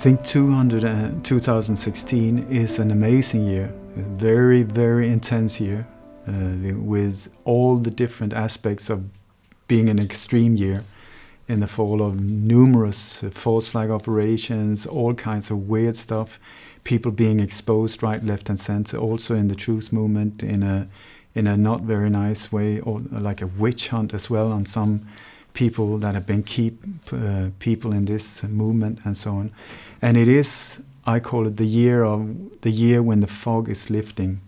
think 2016 is an amazing year, a very, very intense year, with all the different aspects of being an extreme year in the fall of numerous false flag operations, all kinds of weird stuff, people being exposed right, left and center, also in the truth movement in a not very nice way, or like a witch hunt as well on some people that have been people in this movement and so on. And it is, I call it the year when the fog is lifting.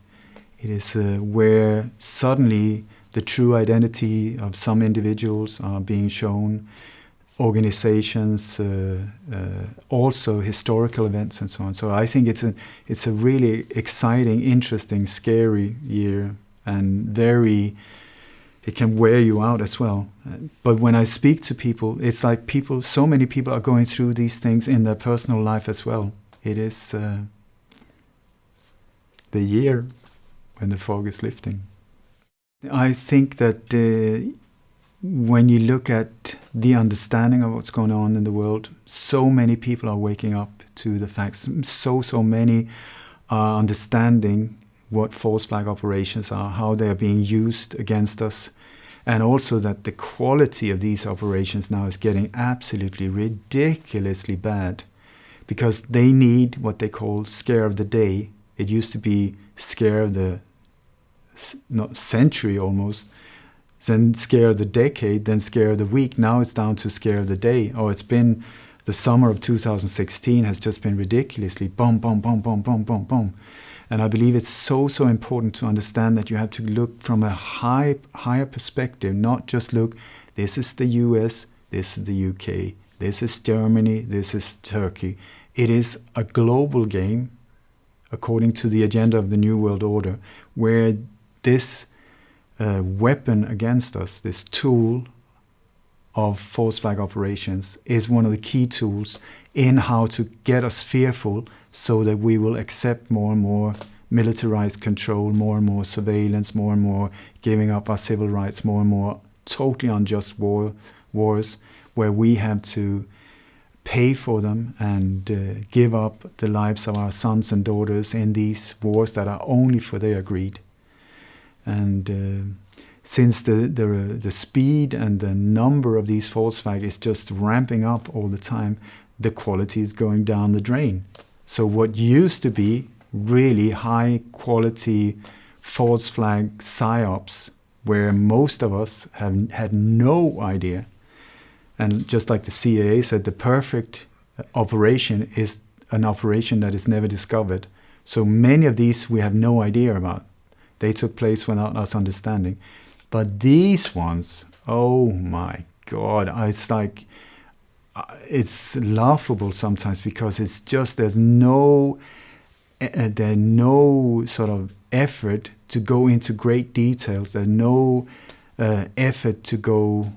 It is where suddenly the true identity of some individuals are being shown, organizations, also historical events and so on. So I think it's a really exciting, interesting, scary year, and it can wear you out as well. But when I speak to people, it's like so many people are going through these things in their personal life as well. It is the year when the fog is lifting. I think that when you look at the understanding of what's going on in the world, so many people are waking up to the facts. So many are understanding what false flag operations are, how they are being used against us, and also that the quality of these operations now is getting absolutely ridiculously bad, because they need what they call scare of the day. It used to be scare of the century almost, then scare of the decade, then scare of the week. Now it's down to scare of the day. It's been the summer of 2016 has just been ridiculously bomb. And I believe it's so important to understand that you have to look from a higher perspective, not just look, this is the US, this is the UK, this is Germany, this is Turkey. It is a global game, according to the agenda of the New World Order, where this weapon against us, this tool of false flag operations, is one of the key tools in how to get us fearful, so that we will accept more and more militarized control, more and more surveillance, more and more giving up our civil rights, more and more totally unjust wars, where we have to pay for them and give up the lives of our sons and daughters in these wars that are only for their greed. And since the speed and the number of these false flags is just ramping up all the time, the quality is going down the drain. So what used to be really high quality false flag psyops, where most of us have had no idea, and just like the CIA said, the perfect operation is an operation that is never discovered. So many of these we have no idea about. They took place without us understanding. But these ones, oh my God, it's like, it's laughable sometimes, because it's just, there's no sort of effort to go into great details. There's no effort to go.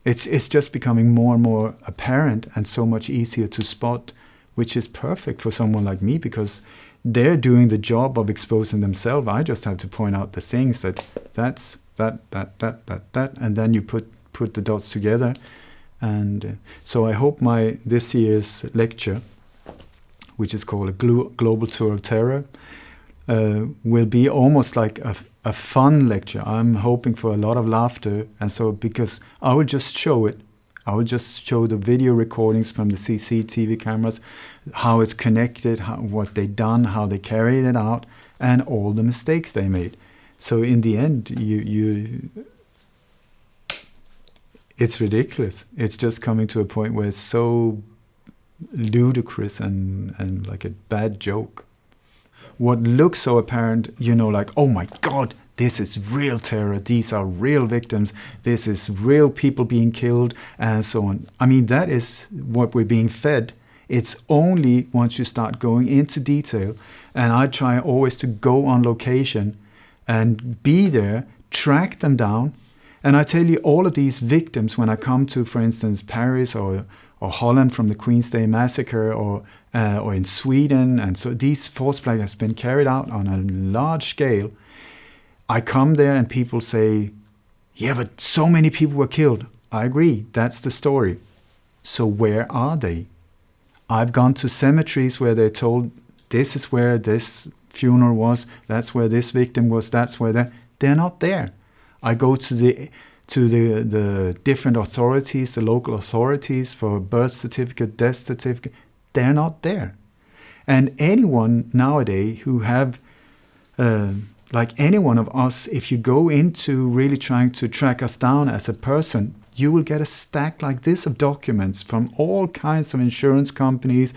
It's just becoming more and more apparent and so much easier to spot, which is perfect for someone like me, because they're doing the job of exposing themselves. I just have to point out the things that's that, and then you put the dots together. And so I hope this year's lecture, which is called a Global Tour of Terror, will be almost like a fun lecture. I'm hoping for a lot of laughter, and so because I will just show it. I will just show the video recordings from the CCTV cameras, how it's connected, what they done, how they carried it out, and all the mistakes they made. So in the end, it's ridiculous. It's just coming to a point where it's so ludicrous and like a bad joke. What looks so apparent, like, oh my God, this is real terror, these are real victims, this is real people being killed, and so on. I mean, that is what we're being fed. It's only once you start going into detail, and I try always to go on location and be there, track them down. And I tell you, all of these victims, when I come to, for instance, Paris or Holland from the Queen's Day Massacre, or in Sweden, and so these false flags have been carried out on a large scale. I come there and people say, yeah, but so many people were killed. I agree, that's the story. So where are they? I've gone to cemeteries where they're told this is where this funeral was, that's where this victim was, that's where they're not there. I go to the different authorities, the local authorities for birth certificate, death certificate, they're not there. And anyone nowadays who have, like any one of us, if you go into really trying to track us down as a person, you will get a stack like this of documents from all kinds of insurance companies,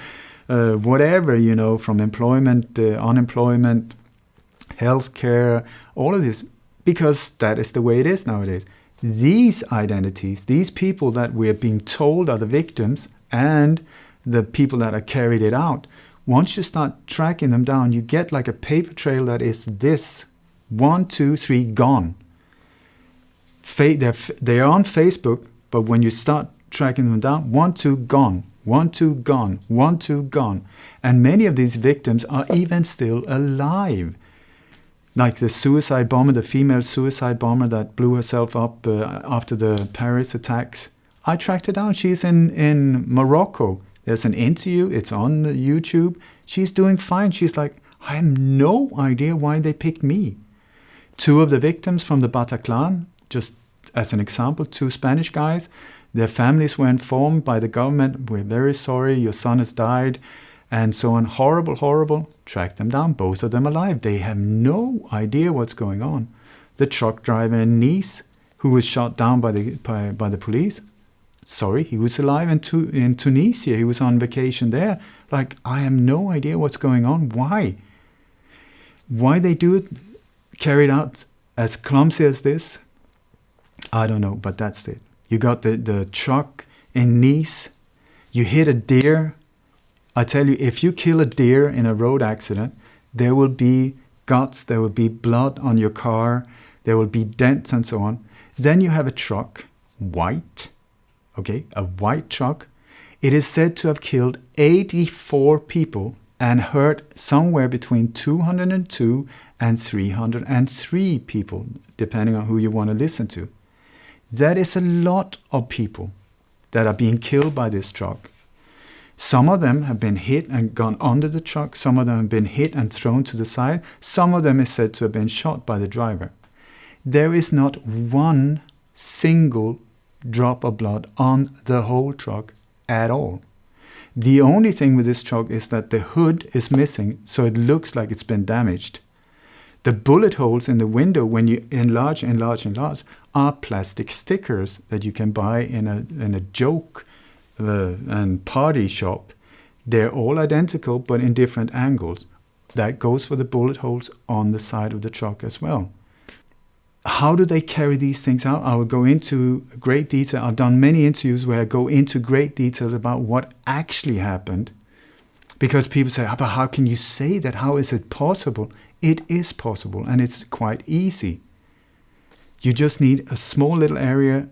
whatever, from employment, unemployment, healthcare, all of this, because that is the way it is nowadays. These identities, these people that we're being told are the victims and the people that are carried it out, once you start tracking them down, you get like a paper trail that is this: 1, 2, 3, gone. They're on Facebook, but when you start tracking them down, 1, 2, gone. 1, 2, gone. 1, 2, gone. And many of these victims are even still alive. Like the suicide bomber, the female suicide bomber that blew herself up after the Paris attacks. I tracked her down. She's in Morocco. There's an interview. It's on YouTube. She's doing fine. She's like, I have no idea why they picked me. 2 of the victims from the Bataclan, just as an example, 2 Spanish guys, their families were informed by the government, we're very sorry, your son has died, and so on. Horrible, horrible. Track them down, both of them alive. They have no idea what's going on. The truck driver in Nice, who was shot down by the police, sorry, he was alive in Tunisia. He was on vacation there. Like, I have no idea what's going on. Why? Why they do it, carried out as clumsy as this, I don't know, but that's it. You got the truck in Nice. You hit a deer. I tell you, if you kill a deer in a road accident, there will be guts, there will be blood on your car, there will be dents and so on. Then you have a truck, white, okay, a white truck. It is said to have killed 84 people and hurt somewhere between 202 and 303 people, depending on who you want to listen to. That is a lot of people that are being killed by this truck. Some of them have been hit and gone under the truck. Some of them have been hit and thrown to the side. Some of them is said to have been shot by the driver. There is not one single drop of blood on the whole truck at all. The only thing with this truck is that the hood is missing, so it looks like it's been damaged. The bullet holes in the window, when you enlarge, are plastic stickers that you can buy in a joke and party shop. They're all identical, but in different angles. That goes for the bullet holes on the side of the truck as well. How do they carry these things out? I will go into great detail. I've done many interviews where I go into great detail about what actually happened. Because people say, but how can you say that? How is it possible? It is possible, and it's quite easy. You just need a small little area,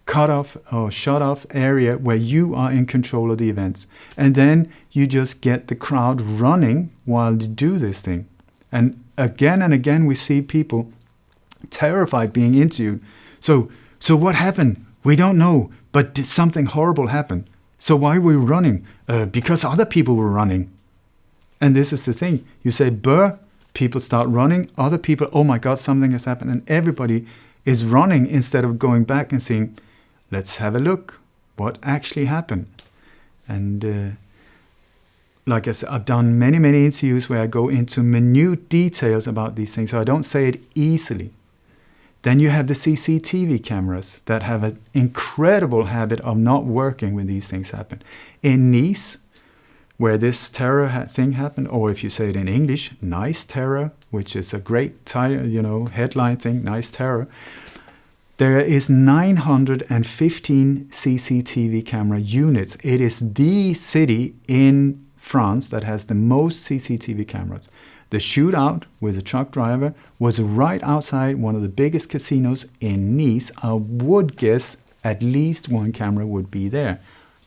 cut off or shut off area where you are in control of the events. And then you just get the crowd running while you do this thing. And again, we see people terrified being interviewed. So what happened? We don't know, but did something horrible happen? So why were we running? Because other people were running. And this is the thing. You say, brr, people start running. Other people, oh my God, something has happened. And everybody is running instead of going back and saying, let's have a look. What actually happened? And like I said, I've done many interviews where I go into minute details about these things. So I don't say it easily. Then you have the CCTV cameras that have an incredible habit of not working when these things happen. In Nice, where this terror thing happened, or if you say it in English, nice terror, which is a great headline thing, nice terror, there is 915 CCTV camera units. It is the city in France that has the most CCTV cameras. The shootout with the truck driver was right outside one of the biggest casinos in Nice. I would guess at least one camera would be there.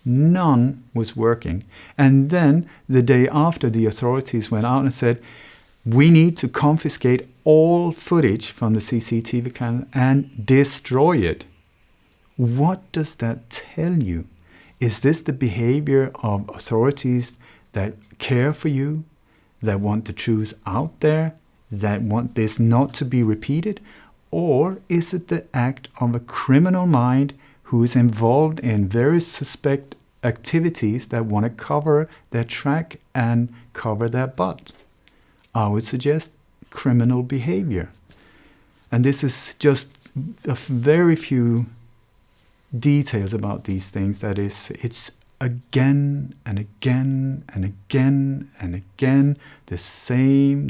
None was working. And then the day after, the authorities went out and said, we need to confiscate all footage from the CCTV camera and destroy it. What does that tell you? Is this the behavior of authorities that care for you, that want the truth out there, that want this not to be repeated? Or is it the act of a criminal mind who is involved in very suspect activities that want to cover their track and cover their butt? I would suggest criminal behavior. And this is just a very few details about these things. That is, it's again and again and again and again the same.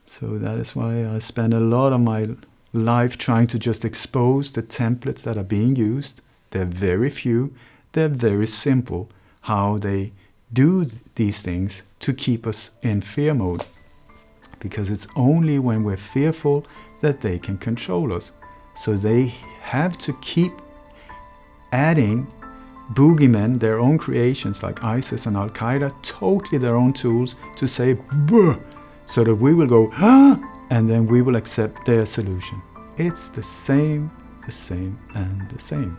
So that is why I spend a lot of my life trying to just expose the templates that are being used. They're very few, they're very simple, how they do these things to keep us in fear mode. Because it's only when we're fearful that they can control us. So they have to keep adding boogeymen, their own creations like ISIS and Al-Qaeda, totally their own tools to say, "Buh," so that we will go, "Ah," and then we will accept their solution. It's the same, and the same.